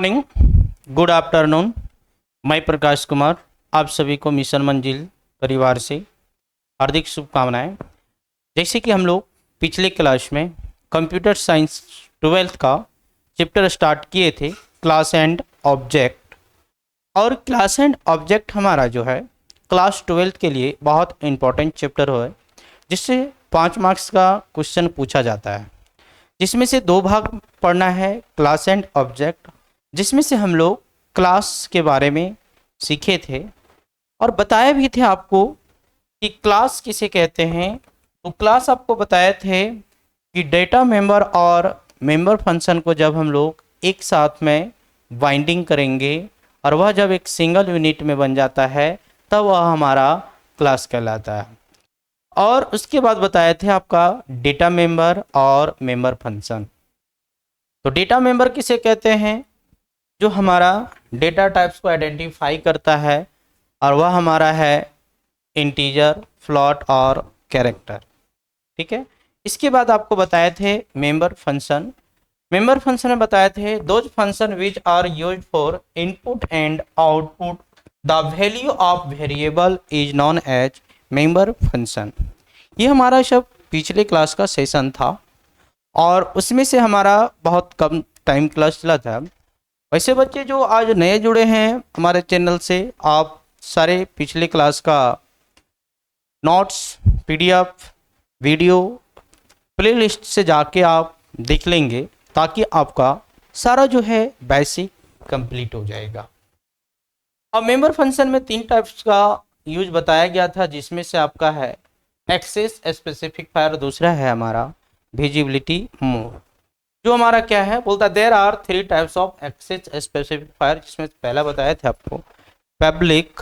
Morning, good afternoon. मैं प्रकाश कुमार आप सभी को मिशन मंजिल परिवार से हार्दिक शुभकामनाएं। जैसे कि हम लोग पिछले क्लास में कंप्यूटर साइंस 12th का चैप्टर स्टार्ट किए थे, क्लास एंड ऑब्जेक्ट। और क्लास एंड ऑब्जेक्ट हमारा जो है क्लास 12th के लिए बहुत इम्पोर्टेंट चैप्टर है, जिससे 5 मार्क्स का क्वेश्चन पूछा जाता है, जिसमें से 2 भाग पढ़ना है, क्लास एंड ऑब्जेक्ट, जिसमें से हम लोग क्लास के बारे में सीखे थे और बताए भी थे आपको कि क्लास किसे कहते हैं। तो क्लास आपको बताए थे कि डेटा मेंबर और मेंबर फंक्शन को जब हम लोग एक साथ में बाइंडिंग करेंगे और वह जब एक सिंगल यूनिट में बन जाता है तब वह हमारा क्लास कहलाता है। और उसके बाद बताए थे आपका डेटा मेंबर और मेंबर फंक्शन। तो डेटा मेंबर किसे कहते हैं? जो हमारा डेटा टाइप्स को आइडेंटिफाई करता है और वह हमारा है इंटीजर, फ्लोट और कैरेक्टर। ठीक है। इसके बाद आपको बताए थे मेंबर फंक्शन। मेंबर फंक्शन में बताए थे those function which are used for input and output the value of variable is known as member function. ये हमारा सब पिछले क्लास का सेशन था और उसमें से हमारा बहुत कम टाइम क्लास चला था। वैसे बच्चे जो आज नए जुड़े हैं हमारे चैनल से, आप सारे पिछले क्लास का नोट्स, पीडीएफ, वीडियो प्लेलिस्ट से जाके आप देख लेंगे ताकि आपका सारा जो है बेसिक कंप्लीट हो जाएगा। अब मेंबर फंक्शन में 3 टाइप्स का यूज बताया गया था, जिसमें से आपका है एक्सेस स्पेसिफिकायर, दूसरा है हमारा विजिबिलिटी मोड। जो हमारा क्या है बोलता है there are 3 types of access specifier, जिसमें पहला बताया था आपको पब्लिक,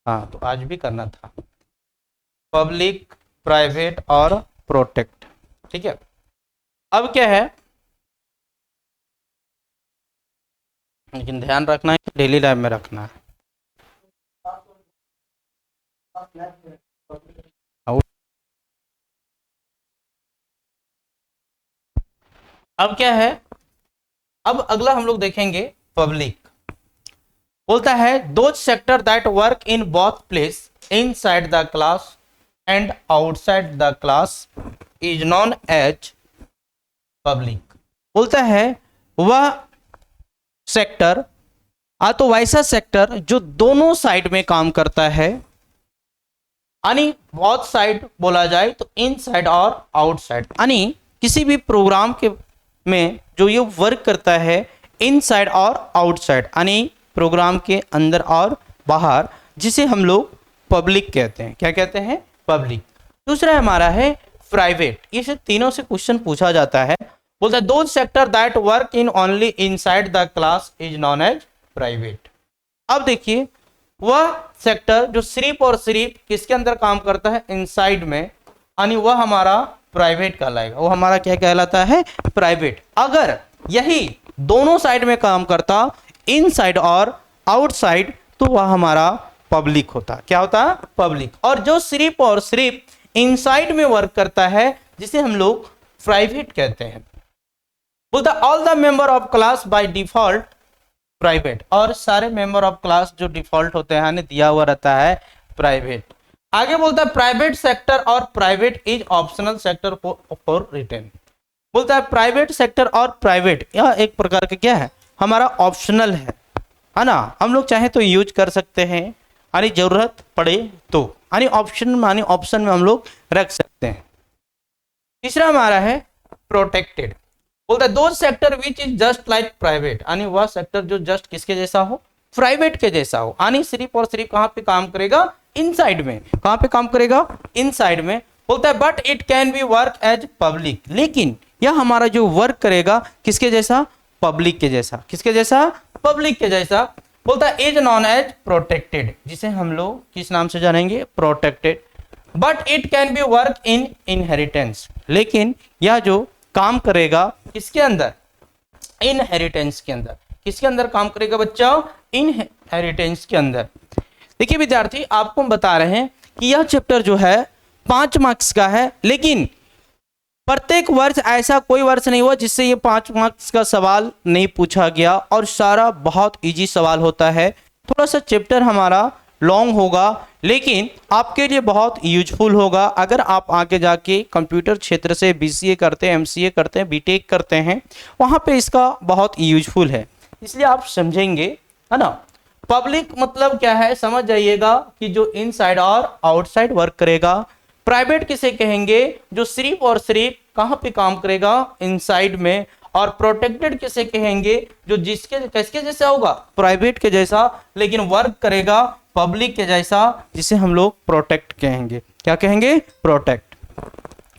हाँ तो आज भी करना था, पब्लिक, प्राइवेट और प्रोटेक्ट। ठीक है। अब क्या है, लेकिन ध्यान रखना है डेली लाइफ में रखना है। अब क्या है, अब अगला हम लोग देखेंगे पब्लिक। बोलता है those sector that work in both place inside the class and outside the class is known as public. बोलता है वह सेक्टर तो वैसा सेक्टर जो दोनों साइड में काम करता है, यानी बोथ साइड बोला जाए तो इनसाइड और आउटसाइड, यानी किसी भी प्रोग्राम के में जो ये वर्क करता है इनसाइड और आउटसाइड, यानी प्रोग्राम के अंदर और बाहर, जिसे हम लोग पब्लिक कहते हैं। क्या कहते हैं? पब्लिक। दूसरा हमारा है प्राइवेट। ये तीनों से क्वेश्चन पूछा जाता है। बोलता है those sector that work in only inside the class is known as private. अब देखिए वह सेक्टर जो सिर्फ और सिर्फ किसके अंदर काम करता है? इनसाइड में, यानी वह हमारा प्राइवेट कहलाएगा। वो हमारा क्या कहलाता है? प्राइवेट। अगर यही दोनों साइड में काम करता, इनसाइड और आउटसाइड, तो वह हमारा पब्लिक होता। क्या होता? पब्लिक। और जो सिर्फ और सिर्फ इनसाइड में वर्क करता है, जिसे हम लोग प्राइवेट कहते हैं। बोलता all the member of class by default private, और सारे मेंबर ऑफ क्लास जो डिफॉल्ट होते हैं, यानी दिया हुआ रहता है, प्राइवेट। आगे बोलता है प्राइवेट सेक्टर और private is optional sector for written. बोलता है प्राइवेट सेक्टर और प्राइवेट यह एक प्रकार का क्या है? हमारा ऑप्शनल है ना। हम लोग चाहे तो यूज कर सकते हैं, यानी जरूरत पड़े तो, यानी ऑप्शन मानी ऑप्शन में हम लोग रख सकते हैं। तीसरा हमारा है प्रोटेक्टेड। बोलता है दो sector which is just like private, यानी वह सेक्टर जो जस्ट किसके जैसा हो? प्राइवेट के जैसा हो, यानी सिर्फ और सिर्फ कहां पे काम करेगा? इनसाइड में। कहां पे काम करेगा? इनसाइड में। बोलता है but it can be work as public, लेकिन यह हमारा जो वर्क करेगा किसके जैसा? पब्लिक के जैसा। किसके जैसा? पब्लिक के जैसा। बोलता है इज नॉन एज प्रोटेक्टेड, जिसे हम लोग किस नाम से जानेंगे? Protected. But it can be work in inheritance, लेकिन यह जो काम करेगा किसके अंदर? इनहेरिटेंस के अंदर। किसके अंदर काम करेगा बच्चों? इनहेरिटेंस के अंदर। देखिए विद्यार्थी, आपको हम बता रहे हैं कि यह चैप्टर जो है 5 मार्क्स का है, लेकिन प्रत्येक वर्ष ऐसा कोई वर्ष नहीं हुआ जिससे ये 5 मार्क्स का सवाल नहीं पूछा गया, और सारा बहुत इजी सवाल होता है। थोड़ा सा चैप्टर हमारा लॉन्ग होगा लेकिन आपके लिए बहुत यूजफुल होगा। अगर आप आगे जाके कंप्यूटर क्षेत्र से बीसीए करते हैं, एमसीए करते हैं, बीटेक करते हैं, वहाँ पे इसका बहुत यूजफुल है, इसलिए आप समझेंगे, है ना। पब्लिक मतलब क्या है समझ जाइएगा कि जो इनसाइड और आउटसाइड वर्क करेगा। प्राइवेट किसे कहेंगे, जो सिर्फ और सिर्फ कहाँ पे काम करेगा, इनसाइड में। और प्रोटेक्टेड किसे कहेंगे, जो जिसके किसके जैसा होगा, प्राइवेट के जैसा, लेकिन वर्क करेगा पब्लिक के जैसा, जिसे हम लोग प्रोटेक्ट कहेंगे। क्या कहेंगे, प्रोटेक्ट।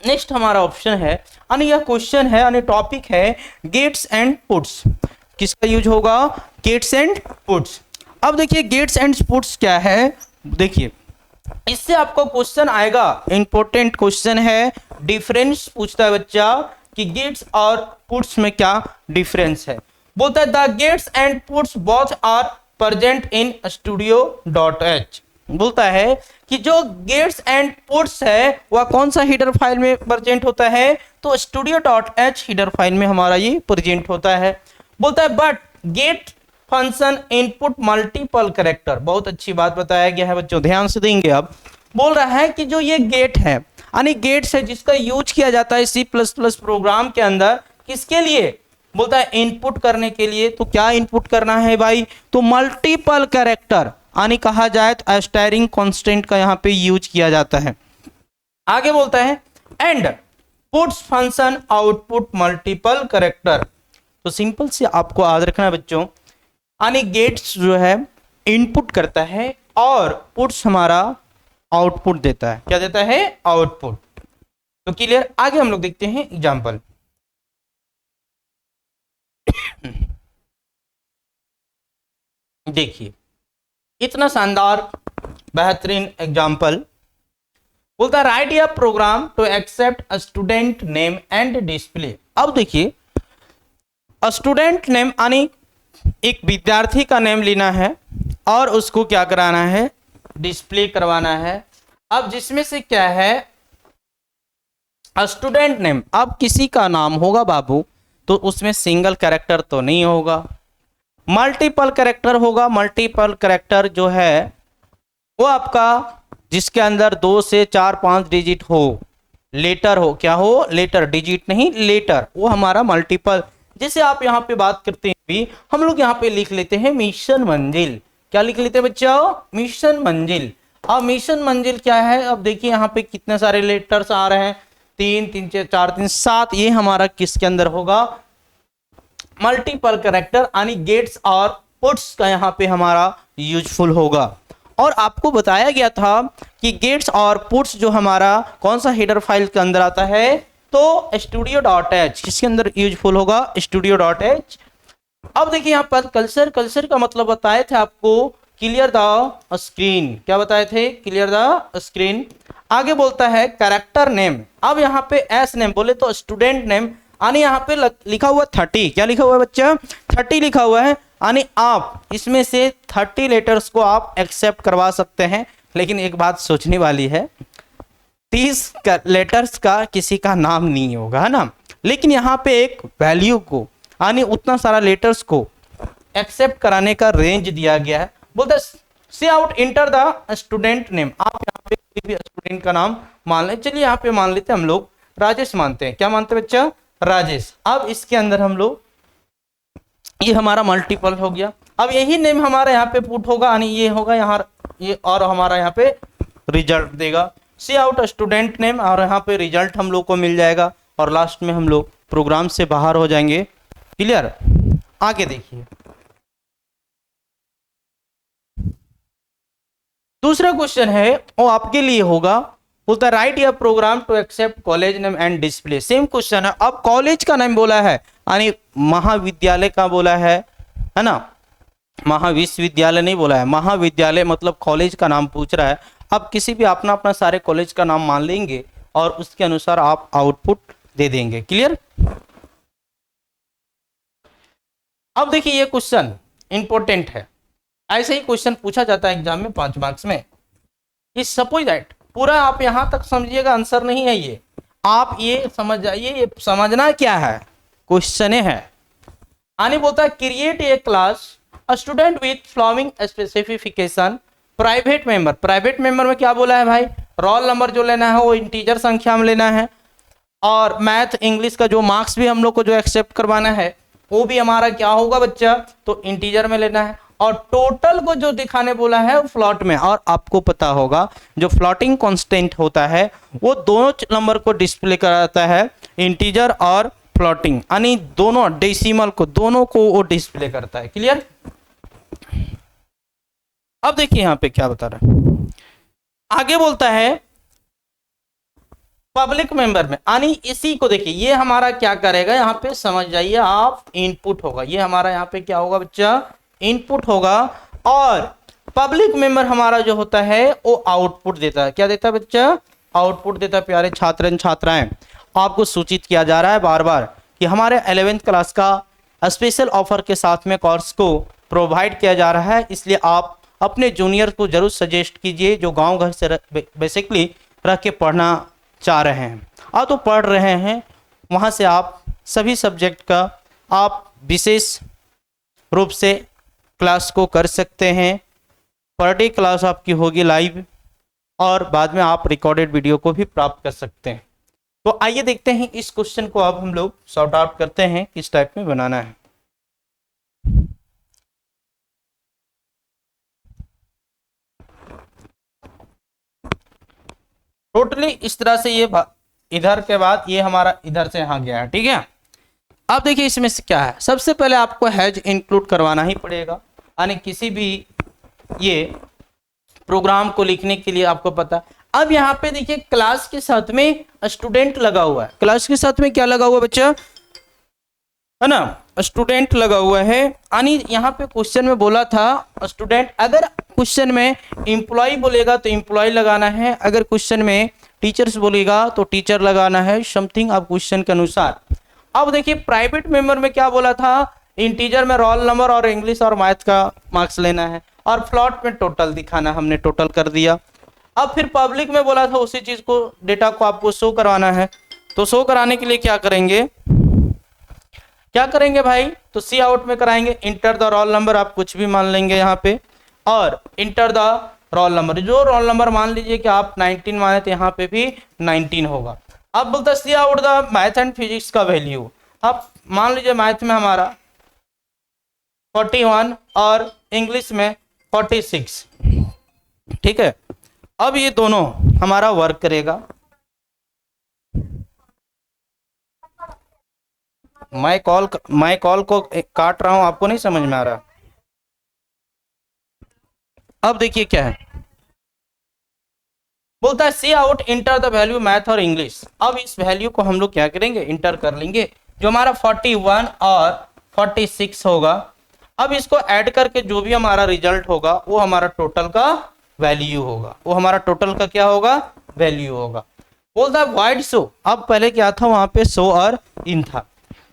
नेक्स्ट हमारा ऑप्शन है, यानी यह क्वेश्चन है, यानी टॉपिक है गेट्स एंड पुट्स। किसका यूज होगा, गेट्स एंड पुट्स। अब देखिए गेट्स एंड पुट्स क्या है, देखिए इससे आपको क्वेश्चन आएगा, इंपॉर्टेंट क्वेश्चन है। डिफरेंस पूछता है बच्चा कि गेट्स और पुट्स में क्या डिफरेंस है। बोलता है the gets and puts both are present in studio.h। बोलता है कि जो गेट्स एंड पुट्स है वह कौन सा हीडर फाइल में प्रेजेंट होता है, तो studio.h हीडर फाइल में हमारा ये प्रेजेंट होता है। बोलता है but get function input multiple character. बहुत अच्छी बात बताया गया है बच्चों, ध्यान से देंगे। अब बोल रहा है कि जो ये गेट है, यानी गेट्स है जिसका यूज किया जाता है C++ प्रोग्राम के अंदर, किसके लिए, बोलता है इनपुट करने के लिए। तो क्या इनपुट करना है भाई, तो मल्टीपल कैरेक्टर, यानी कहा जाए तो एस्टायरिंग कांस्टेंट का यहाँ पे यूज किया जाता है। आगे बोलता है and puts function output multiple character. तो सिंपल से आपको याद रखना है बच्चों, यानी गेट्स जो है इनपुट करता है और पुट्स हमारा आउटपुट देता है। क्या देता है, आउटपुट। तो क्लियर। आगे हम लोग देखते हैं एग्जांपल। देखिए इतना शानदार बेहतरीन एग्जांपल। बोलता है write a program to accept a student name and display. अब देखिए स्टूडेंट नेम यानी एक विद्यार्थी का नेम लेना है और उसको क्या कराना है, डिस्प्ले करवाना है। अब जिसमें से क्या है स्टूडेंट नेम, अब किसी का नाम होगा बाबू तो उसमें सिंगल कैरेक्टर तो नहीं होगा, मल्टीपल कैरेक्टर होगा। मल्टीपल कैरेक्टर जो है वो आपका जिसके अंदर 2 से 4 5 डिजिट हो, लेटर हो, क्या हो, लेटर, डिजिट नहीं लेटर, वो हमारा मल्टीपल। जैसे आप यहाँ पे बात करते हैं भी, हम लोग यहाँ पे लिख लेते हैं मिशन मंजिल। क्या लिख लेते हैं बच्चों, मिशन मंजिल। अब मिशन मंजिल क्या है, अब देखिए यहाँ पे कितने सारे लेटर्स आ रहे हैं, 3 3 4 3 7, ये हमारा किसके अंदर होगा, मल्टीपल कैरेक्टर, यानी गेट्स और पुट्स का यहाँ पे हमारा यूजफुल होगा। और आपको बताया गया था कि गेट्स और पुट्स जो हमारा कौन सा हेडर फाइल के अंदर आता है, तो studio.h किसके अंदर यूजफुल होगा, studio.h। अब देखिए यहाँ पर कल्सर, कल्सर का मतलब बताए थे आपको क्लियर द स्क्रीन। क्या बताए थे, क्लियर द स्क्रीन। आगे बोलता है कैरेक्टर नेम। अब यहाँ पे एस नेम बोले तो स्टूडेंट नेम, यानी यहाँ पे लिखा हुआ 30, क्या लिखा हुआ है बच्चा, 30 लिखा हुआ है, यानी आप इसमें से 30 लेटर्स को आप एक्सेप्ट करवा सकते हैं। लेकिन एक बात सोचने वाली है, 30 लेटर्स का किसी का नाम नहीं होगा, है ना। लेकिन यहाँ पे एक वैल्यू को, यानी उतना सारा लेटर्स को एक्सेप्ट कराने का रेंज दिया गया है। बोलते cout enter the student name. आप यहाँ पे कोई भी स्टूडेंट का नाम मान लें, चलिए यहाँ पे मान लेते हैं हम लोग राजेश मानते हैं। क्या मानते हैं बच्चा, राजेश। अब इसके अंदर हम लोग, ये हमारा मल्टीपल हो गया। अब यही नेम हमारा यहाँ पे पुट होगा, यानी ये होगा यहाँ ये, और हमारा यहाँ पे रिजल्ट देगा सी आउट स्टूडेंट नेम, और यहाँ पे रिजल्ट हम लोग को मिल जाएगा, और लास्ट में हम लोग प्रोग्राम से बाहर हो जाएंगे। क्लियर। आगे देखिए दूसरा क्वेश्चन है वो आपके लिए होगा, बोलता है write a program to accept college name and display. Same question है। अब कॉलेज का नाम बोला है, यानी महाविद्यालय का बोला है ना, महाविश्वविद्यालय नहीं बोला है, महाविद्यालय मतलब कॉलेज का नाम पूछ रहा है। अब किसी भी अपना अपना सारे कॉलेज का नाम मान लेंगे और उसके अनुसार आप आउटपुट दे देंगे। क्लियर। अब देखिए ये क्वेश्चन इंपॉर्टेंट है, ऐसे ही क्वेश्चन पूछा जाता है एग्जाम में 5 मार्क्स में। इस सपोज दैट, पूरा आप यहां तक समझिएगा, आंसर नहीं है ये, आप ये समझ जाइए, ये समझना क्या है, क्वेश्चन है। आने बोलता है create a class a student with following specification private member. Private member में क्या बोला है भाई, रोल नंबर जो लेना है वो इंटीजर संख्या में लेना है, और मैथ इंग्लिश का जो मार्क्स भी हम लोग को जो एक्सेप्ट करवाना है वो भी हमारा क्या होगा बच्चा, तो इंटीजर में लेना है, और टोटल को जो दिखाने बोला है वो फ्लॉट में। और आपको पता होगा जो फ्लॉटिंग कांस्टेंट होता है वो दोनों नंबर को डिस्प्ले कराता है, इंटीजर और फ्लॉटिंग, यानी दोनों डेसिमल को, दोनों को वो डिस्प्ले करता है। क्लियर। अब देखिए यहाँ पे क्या बता रहा है, आगे बोलता है पब्लिक मेंबर में, यानी इसी को देखिए ये हमारा क्या करेगा, यहाँ पे समझ जाइए आप, इनपुट होगा, ये हमारा यहाँ पे क्या होगा बच्चा, इनपुट होगा। और पब्लिक मेंबर हमारा जो होता है वो आउटपुट देता है। क्या देता है बच्चा, आउटपुट देता है। प्यारे छात्र छात्राएं, आपको सूचित किया जा रहा है बार बार कि हमारे 11वीं क्लास का स्पेशल ऑफर के साथ में कोर्स को प्रोवाइड किया जा रहा है, इसलिए आप अपने जूनियर को जरूर सजेस्ट कीजिए जो गांव घर से बेसिकली रह के पढ़ना चाह रहे हैं, आप तो पढ़ रहे हैं, वहाँ से आप सभी सब्जेक्ट का आप विशेष रूप से क्लास को कर सकते हैं। पर डे क्लास आपकी होगी लाइव, और बाद में आप रिकॉर्डेड वीडियो को भी प्राप्त कर सकते हैं। तो आइए देखते हैं इस क्वेश्चन को अब हम लोग सॉर्ट आउट करते हैं किस टाइप में बनाना है। टोटली इस तरह से ये इधर के बाद ये हमारा इधर से यहाँ गया है, ठीक है। अब देखिए इसमें से क्या है, सबसे पहले आपको हैज इंक्लूड करवाना ही पड़ेगा, यानी किसी भी ये प्रोग्राम को लिखने के लिए आपको पता। अब यहाँ पे देखिए क्लास के साथ में स्टूडेंट लगा हुआ है, क्लास के साथ में क्या लगा हुआ है बच्चा, है ना, स्टूडेंट लगा हुआ है। यानी यहाँ पे क्वेश्चन में बोला था स्टूडेंट, अगर क्वेश्चन में एम्प्लॉय बोलेगा तो एम्प्लॉय लगाना है, अगर क्वेश्चन में टीचर्स बोलेगा तो टीचर लगाना है, समथिंग आप क्वेश्चन के अनुसार। अब देखिए प्राइवेट मेंबर में क्या बोला था, इंटीजर में रोल नंबर और इंग्लिश और मैथ का मार्क्स लेना है, और फ्लॉट में टोटल दिखाना, हमने टोटल कर दिया। अब फिर पब्लिक में बोला था उसी चीज को, डेटा को आपको शो करवाना है, तो शो कराने के लिए क्या करेंगे, क्या करेंगे भाई, तो सी आउट में कराएंगे, इंटर द रोल नंबर आप कुछ भी मान लेंगे यहाँ पे, और इंटर द रोल नंबर, जो रोल नंबर मान लीजिए कि आप 19 माने तो यहाँ पे भी 19 होगा। अब बोलता cout the math and physics का वैल्यू, अब मान लीजिए मैथ में हमारा 41 और इंग्लिश में 46, ठीक है। अब ये दोनों हमारा वर्क करेगा। मैं कॉल को काट रहा हूं, आपको नहीं समझ में आ रहा। अब देखिए क्या है, बोलता है cout enter the value math और इंग्लिश। अब इस वैल्यू को हम लोग क्या करेंगे, इंटर कर लेंगे, जो हमारा 41 और 46 होगा। अब इसको ऐड करके जो भी हमारा रिजल्ट होगा वो हमारा टोटल का वैल्यू होगा, वो हमारा टोटल का क्या होगा, वैल्यू होगा। बोलता है वाइड शो, अब पहले क्या था वहां पे शो और इन था,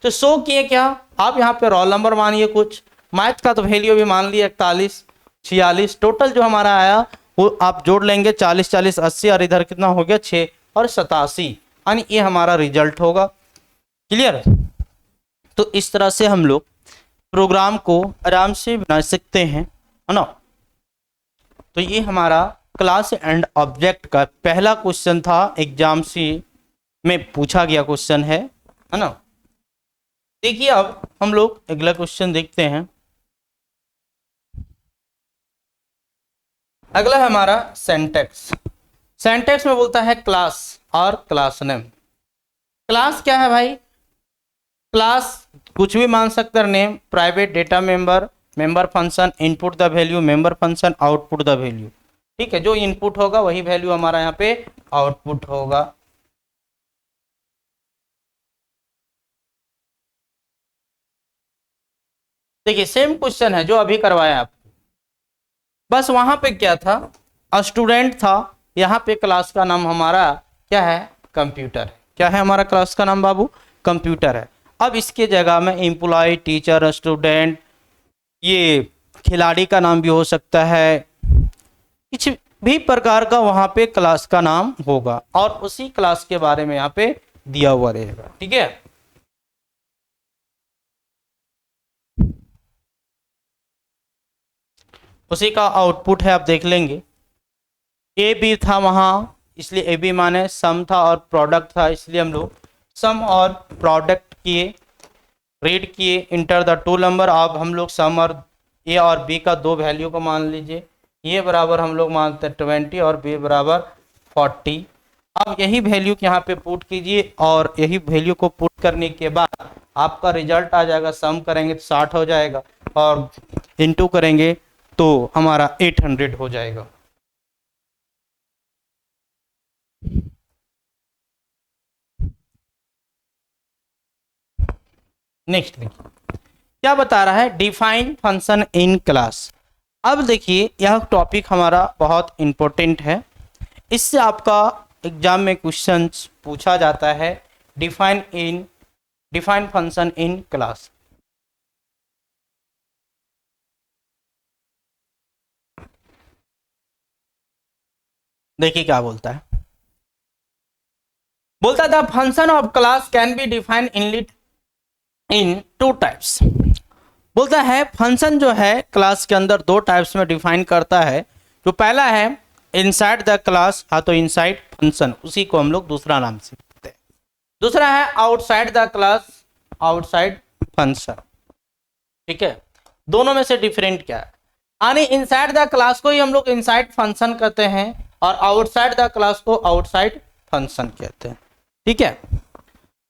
तो शो किए क्या, आप यहाँ पे रोल नंबर मानिए कुछ, मैथ का तो वैल्यू भी मान लिया 41 46, टोटल जो हमारा आया वो आप जोड़ लेंगे 40 40 80, और इधर कितना हो गया 6 और 87, यानी ये हमारा रिजल्ट होगा। क्लियर। तो इस तरह से हम लोग प्रोग्राम को आराम से बना सकते हैं, है ना। तो ये हमारा क्लास एंड ऑब्जेक्ट का पहला क्वेश्चन था, एग्जाम सी में पूछा गया क्वेश्चन है ना। देखिए अब हम लोग अगला क्वेश्चन देखते हैं। अगला है हमारा सेंटेक्स। सेंटेक्स में बोलता है क्लास और क्लास नेम। क्लास क्या है भाई, क्लास कुछ भी मान सकते हैं, name, private, data member, member function, input the value, member function, output the value, ठीक है। जो इनपुट होगा वही वैल्यू हमारा यहाँ पे आउटपुट होगा। देखिए सेम क्वेश्चन है जो अभी करवाया आप, बस वहां पे क्या था, स्टूडेंट था, यहाँ पे क्लास का नाम हमारा क्या है, कंप्यूटर। क्या है हमारा क्लास का नाम बाबू, कंप्यूटर है। अब इसके जगह में एम्प्लॉय, टीचर, स्टूडेंट, ये खिलाड़ी का नाम भी हो सकता है, कुछ भी प्रकार का वहां पे क्लास का नाम होगा और उसी क्लास के बारे में यहाँ पे दिया हुआ रहेगा। ठीक है, उसी का आउटपुट है, आप देख लेंगे। ए बी था वहां, इसलिए ए बी माने सम था और प्रोडक्ट था, इसलिए हम लोग सम और प्रोडक्ट किए, रीड किए, इंटर द टू नंबर। अब हम लोग सम और ए और बी का दो वैल्यू को मान लीजिए, ये बराबर हम लोग मानते हैं 20 और बी बराबर 40। अब यही वैल्यू यहाँ पे पुट कीजिए और यही वैल्यू को पुट करने के बाद आपका रिजल्ट आ जाएगा। सम करेंगे तो 60 हो जाएगा और इनटू करेंगे तो हमारा 800 हो जाएगा। नेक्स्ट देखिए क्या बता रहा है, डिफाइन फंक्शन इन क्लास। अब देखिए यह टॉपिक हमारा बहुत इंपॉर्टेंट है, इससे आपका एग्जाम में क्वेश्चन पूछा जाता है। Define function in class. देखिए क्या बोलता है, बोलता है the function of class can be defined in two types. बोलता है फंक्शन जो है क्लास के अंदर दो टाइप्स में डिफाइन करता है। जो पहला है इनसाइड द क्लास, हाँ तो इनसाइड फंक्शन, उसी को हम लोग दूसरा नाम से कहते हैं। दूसरा है outside the class, outside function. ठीक है, दोनों में से डिफरेंट क्या है? यानी इनसाइड द क्लास को ही हम लोग इनसाइड फंक्शन कहते हैं और आउटसाइड द क्लास को आउटसाइड फंक्शन कहते हैं। ठीक है,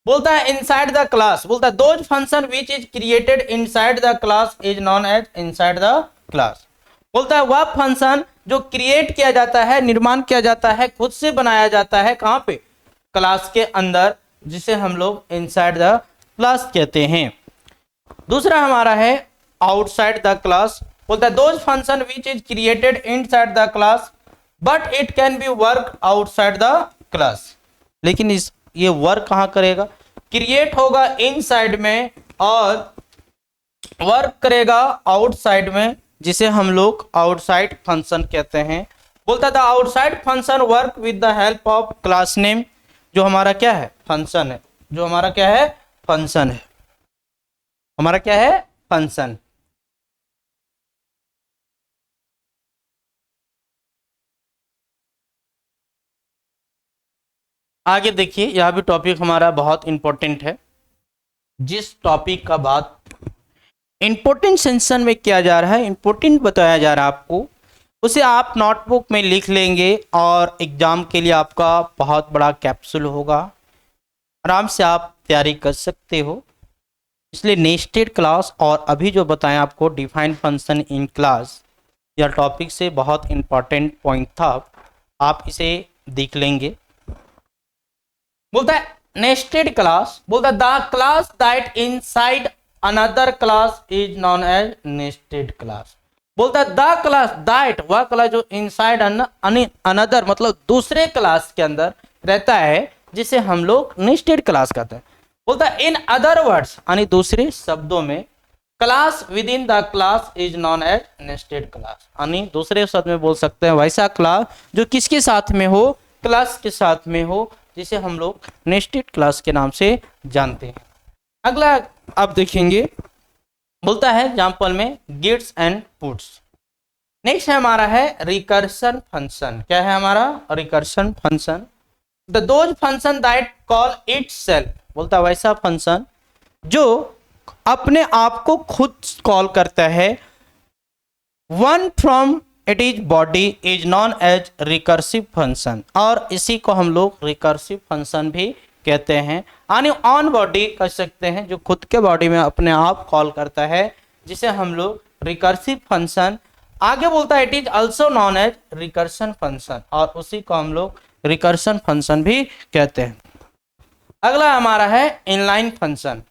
बोलता है इनसाइड द क्लास, बोलता है those function which is created inside the class is known as inside the class. बोलता है वह फंक्शन जो क्रिएट किया जाता है, निर्माण किया जाता है, खुद से बनाया जाता है, कहां पे? क्लास के अंदर, जिसे हम लोग इनसाइड द क्लास कहते हैं। दूसरा हमारा है आउटसाइड द क्लास। बोलता है those function which is created inside the class but it can be work outside the class. लेकिन ये वर्क कहां करेगा? क्रिएट होगा इनसाइड में और वर्क करेगा आउटसाइड में, जिसे हम लोग आउटसाइड फंक्शन कहते हैं। बोलता था outside function work with the help of class name, जो हमारा क्या है? फंक्शन है। जो हमारा क्या है? फंक्शन है। हमारा क्या है? फंक्शन। आगे देखिए, यह भी टॉपिक हमारा बहुत इंपॉर्टेंट है। जिस टॉपिक का बात इंपॉर्टेंट सेंशन में किया जा रहा है, इंपॉर्टेंट बताया जा रहा है आपको, उसे आप नोटबुक में लिख लेंगे और एग्जाम के लिए आपका बहुत बड़ा कैप्सूल होगा, आराम से आप तैयारी कर सकते हो। इसलिए नेस्टेड क्लास और अभी जो बताएं आपको डिफाइन फंक्शन इन क्लास, यह टॉपिक से बहुत इंपॉर्टेंट पॉइंट था, आप इसे देख लेंगे। बोलता है नेस्टेड क्लास, बोलता है the class that inside another class is known as nested class. बोलता है द क्लास दैट, वह क्लास जो इनसाइड अनदर मतलब दूसरे क्लास के अंदर रहता है, जिसे हम लोग नेस्टेड क्लास कहते हैं। बोलता है इन अदर वर्ड्स, यानी दूसरे शब्दों में, class within the class is known as nested class. यानी दूसरे शब्द में बोल सकते हैं वैसा क्लास जो किसके साथ में हो? क्लास के साथ में हो, जिसे हम लोग नेस्टेड क्लास के नाम से जानते हैं। अगला आप देखेंगे, बोलता है एग्जाम्पल में गेट्स एंड पुट्स। नेक्स्ट है हमारा है रिकर्शन फंक्शन। क्या है हमारा? Recursion function. The those function that call itself, बोलता है वैसा फंक्शन जो अपने आप को खुद कॉल करता है। One from it is body is known as recursive function, और इसी को हम लोग रिकर्सिव फंक्शन भी कहते हैं। यानी ऑन बॉडी कह सकते हैं, जो खुद के बॉडी में अपने आप कॉल करता है, जिसे हम लोग रिकर्सिव फंक्शन। आगे बोलता है it is also known as recursion function, और उसी को हम लोग रिकर्शन फंक्शन भी कहते हैं। अगला हमारा है इनलाइन फंक्शन।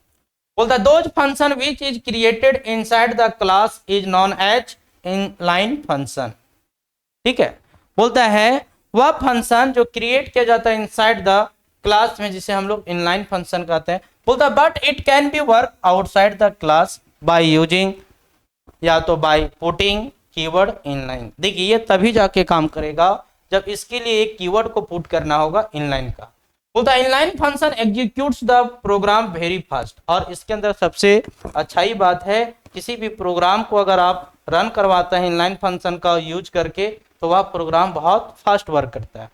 बोलता है those function which is created inside the class is known as inline function. ठीक है, बोलता है वह फंक्शन जो क्रिएट किया जाता है इनसाइड द क्लास में, जिसे हम लोग इनलाइन फंक्शन कहते हैं। बोलता है but it can be work outside the class by using, या तो बाय पुटिंग कीवर्ड इनलाइन। देखिए ये तभी जाके काम करेगा जब इसके लिए एक कीवर्ड को पुट करना होगा इनलाइन का। बोलता है inline function executes the program very fast. और इसके अंदर सबसे अच्छाई बात है, किसी भी प्रोग्राम को अगर आप रन करवाते हैं इनलाइन फंक्शन का यूज करके तो वह प्रोग्राम बहुत फास्ट वर्क करता है।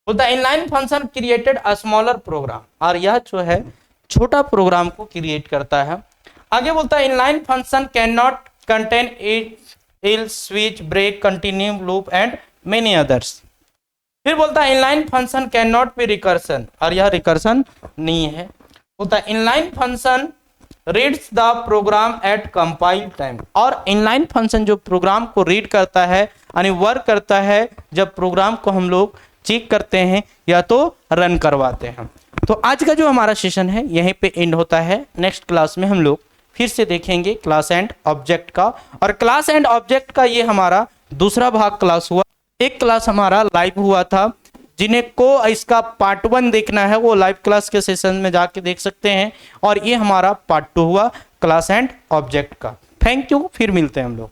बोलता है inline function created a smaller program, और यह जो है छोटा प्रोग्राम को क्रिएट करता है। आगे बोलता है inline function can not contain it else switch break continue loop and many others। फिर बोलता है inline function can not be recursion, और यह रिकर्सन नहीं है। बोलता है inline function reads the program at compile time, और इनलाइन फंक्शन जो प्रोग्राम को रीड करता है यानी वर्क करता है जब प्रोग्राम को हम लोग चेक करते हैं या तो रन करवाते हैं। तो आज का जो हमारा सेशन है यहीं पे एंड होता है। नेक्स्ट क्लास में हम लोग फिर से देखेंगे क्लास एंड ऑब्जेक्ट का, और क्लास एंड ऑब्जेक्ट का ये हमारा दूसरा भाग क्लास हुआ। एक क्लास हमारा लाइव हुआ था, जिन्हें को इसका पार्ट 1 देखना है वो लाइव क्लास के सेशन में जाके देख सकते हैं, और ये हमारा पार्ट 2 हुआ क्लास एंड ऑब्जेक्ट का। थैंक यू, फिर मिलते हैं हम लोग।